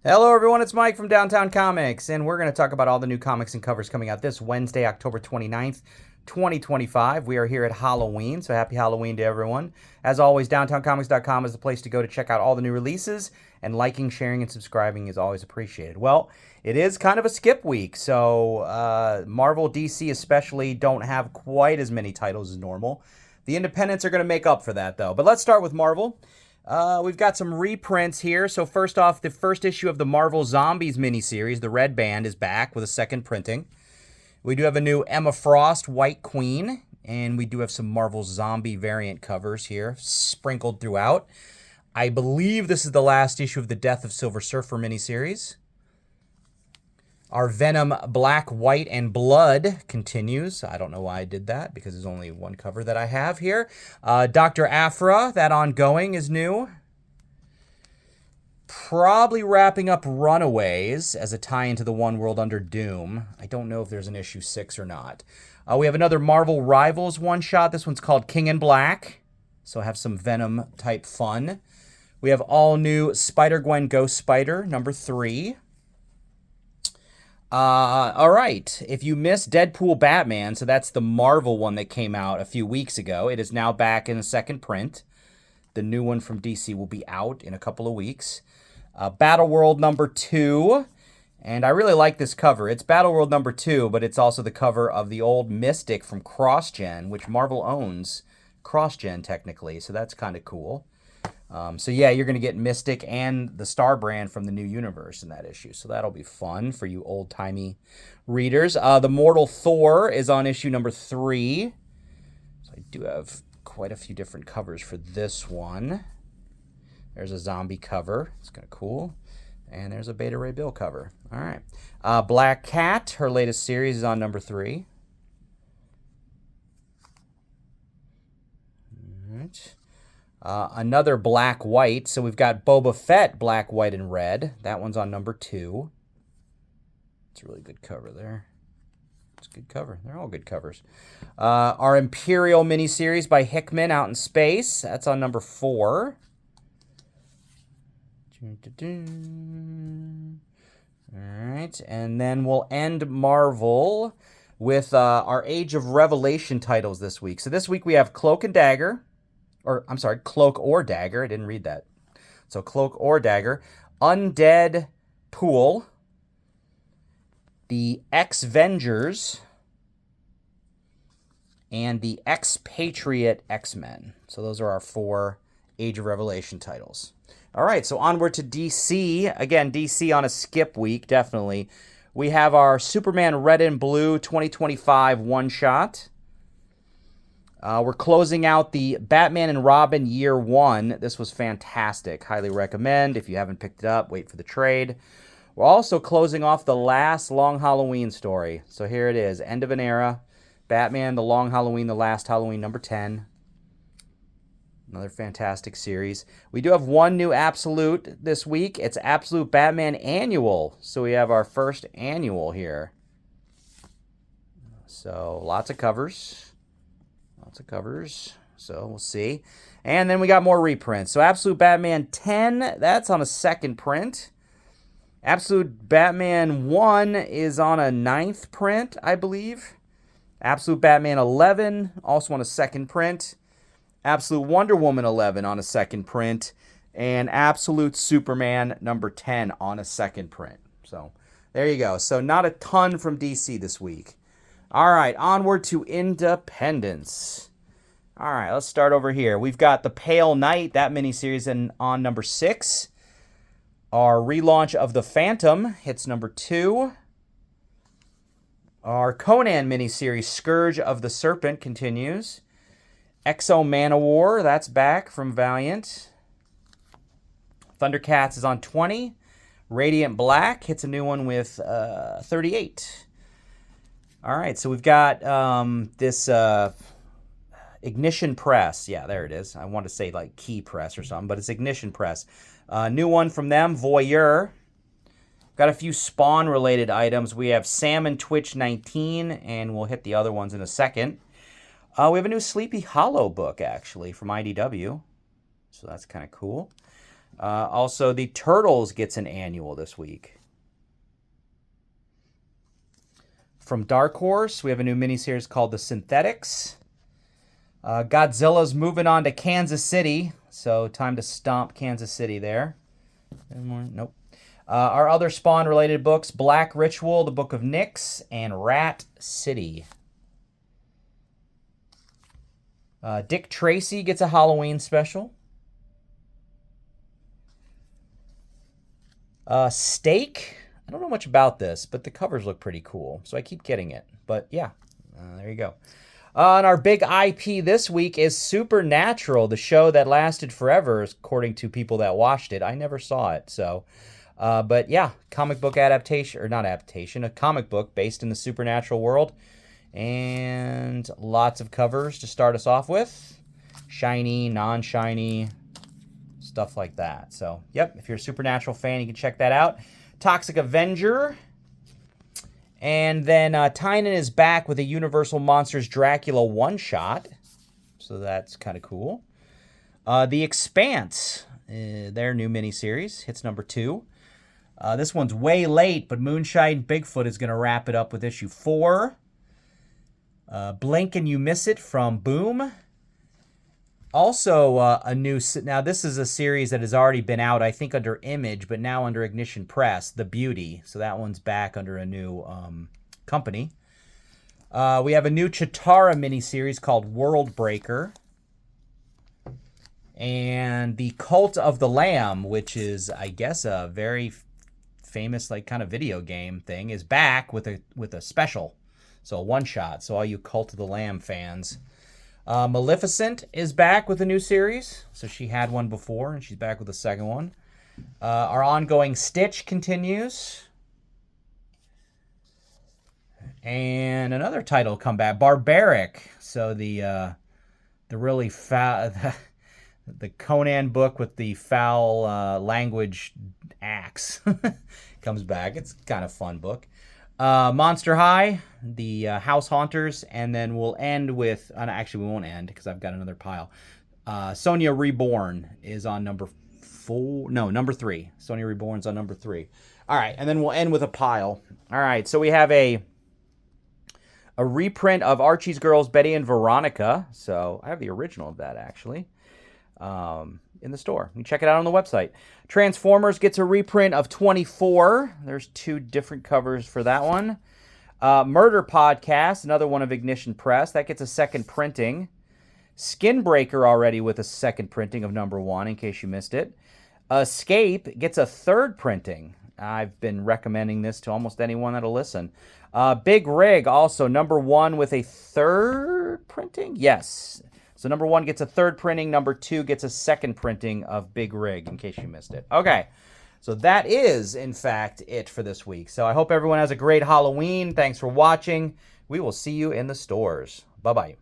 Hello, everyone. It's Mike from Downtown Comics, and we're going to talk about all the new comics and covers coming out this Wednesday, October 29th, 2025. We are here at Halloween, so happy Halloween to everyone. As always, downtowncomics.com is the place to go to check out all the new releases, and liking, sharing, and subscribing is always appreciated. Well, it is kind of a skip week, so Marvel, DC especially don't have quite as many titles as normal. The independents are going to make up for that, though. But let's start with Marvel. We've got some reprints here. So first off, the first issue of the Marvel Zombies miniseries, the Red Band, is back with a second printing. We do have a new Emma Frost White Queen, and we do have some Marvel Zombie variant covers here sprinkled throughout. I believe this is the last issue of the Death of Silver Surfer miniseries. Our Venom Black, White, and Blood continues. I don't know why I did that, because there's only one cover that I have here. Dr. Aphra, that ongoing, is new. Probably wrapping up Runaways as a tie into the One World Under Doom. I don't know if there's an issue 6 or not. We have another Marvel Rivals one-shot. This one's called King in Black, so have some Venom-type fun. We have all new Spider-Gwen Ghost Spider, number 3. All right. If you missed Deadpool Batman, so that's the Marvel one that came out a few weeks ago, it is now back in a second print. The new one from DC will be out in a couple of weeks. Battle World number 2. And I really like this cover. It's Battle World number 2, but it's also the cover of the old Mystic from CrossGen, which Marvel owns CrossGen technically, so that's kind of cool. So yeah, you're going to get Mystic and the Star brand from the new universe in that issue. So that'll be fun for you old-timey readers. The Mortal Thor is on issue number 3. So I do have quite a few different covers for this one. There's a zombie cover. It's kind of cool. And there's a Beta Ray Bill cover. All right. Black Cat, her latest series, is on number 3. All right. Another Black White. So we've got Boba Fett Black, White, and Red. That one's on number 2. It's a really good cover there. It's a good cover. They're all good covers. Our Imperial miniseries by Hickman, Out in Space. That's on number 4. All right. And then we'll end Marvel with our Age of Revelation titles this week. So this week we have Cloak and Dagger. Cloak or Dagger. I didn't read that. So Cloak or Dagger. Undead Pool. The X-Vengers. And the Expatriate X-Men. So those are our 4 Age of Revelation titles. All right, so onward to DC. Again, DC on a skip week, definitely. We have our Superman Red and Blue 2025 one-shot. We're closing out the Batman and Robin Year 1. This was fantastic. Highly recommend. If you haven't picked it up, wait for the trade. We're also closing off the last Long Halloween story. So here it is. End of an era. Batman, The Long Halloween, The Last Halloween, number 10. Another fantastic series. We do have one new Absolute this week. It's Absolute Batman Annual. So we have our first annual here. So lots of covers. Lots of covers, so we'll see. And then we got more reprints. So Absolute Batman 10, that's on a second print. Absolute Batman 1 is on a 9th print, I believe. Absolute Batman 11, also on a second print. Absolute Wonder Woman 11 on a second print. And Absolute Superman number 10 on a second print. So there you go. So not a ton from DC this week. All right, onward to Independence. All right, let's start over here. We've got The Pale Knight, that miniseries, on number 6. Our relaunch of The Phantom hits number 2. Our Conan miniseries, Scourge of the Serpent, continues. Exo Manowar, that's back from Valiant. Thundercats is on 20. Radiant Black hits a new one with 38. All right, so we've got this Ignition Press. Yeah, there it is. I want to say like Key Press or something, but it's Ignition Press. New one from them, Voyeur. Got a few Spawn-related items. We have Salmon Twitch 19, and we'll hit the other ones in a second. We have a new Sleepy Hollow book, actually, from IDW. So that's kind of cool. Also, the Turtles gets an annual this week. From Dark Horse, we have a new miniseries called The Synthetics. Godzilla's moving on to Kansas City, so time to stomp Kansas City there. Any more? Nope. Our other Spawn-related books, Black Ritual, The Book of Nyx, and Rat City. Dick Tracy gets a Halloween special. Steak. I don't know much about this, but the covers look pretty cool, so I keep getting it. But yeah, there you go. And our big IP this week is Supernatural, the show that lasted forever, according to people that watched it. I never saw it, so... but yeah, comic book adaptation, or not adaptation, a comic book based in the supernatural world. And lots of covers to start us off with. Shiny, non-shiny, stuff like that. So, yep, if you're a Supernatural fan, you can check that out. Toxic Avenger. And then Tynan is back with a Universal Monsters Dracula one-shot. So that's kind of cool. The Expanse, their new miniseries, hits number 2. This one's way late, but Moonshine Bigfoot is going to wrap it up with issue 4. Blink and You Miss It from Boom. Also, a new... Now, this is a series that has already been out, I think, under Image, but now under Ignition Press, The Beauty. So that one's back under a new company. We have a new Chitara miniseries called World Breaker. And The Cult of the Lamb, which is, I guess, a very famous, like, kind of video game thing, is back with a special. So a one-shot. So all you Cult of the Lamb fans... Maleficent is back with a new series. So she had one before, and she's back with a second one. Our ongoing Stitch continues. And another title come back, Barbaric. So the really foul, the Conan book with the foul language axe comes back. It's kind of fun book. Monster High, the House Haunters, and then we'll end with... actually, we won't end because I've got another pile. Sonya Reborn is on number 4. No, number 3. Sonya Reborn's on number 3. All right, and then we'll end with a pile. All right, so we have a reprint of Archie's Girls, Betty and Veronica. So I have the original of that, actually, in the store. You can check it out on the website. Transformers gets a reprint of 24. There's 2 different covers for that one. Murder Podcast, another one of Ignition Press. That gets a second printing. Skinbreaker already with a second printing of number 1, in case you missed it. Escape gets a third printing. I've been recommending this to almost anyone that'll listen. Big Rig, also number 1 with a third printing? Yes. So number 1 gets a third printing. Number 2 gets a second printing of Big Rig, in case you missed it. Okay, so that is, in fact, it for this week. So I hope everyone has a great Halloween. Thanks for watching. We will see you in the stores. Bye-bye.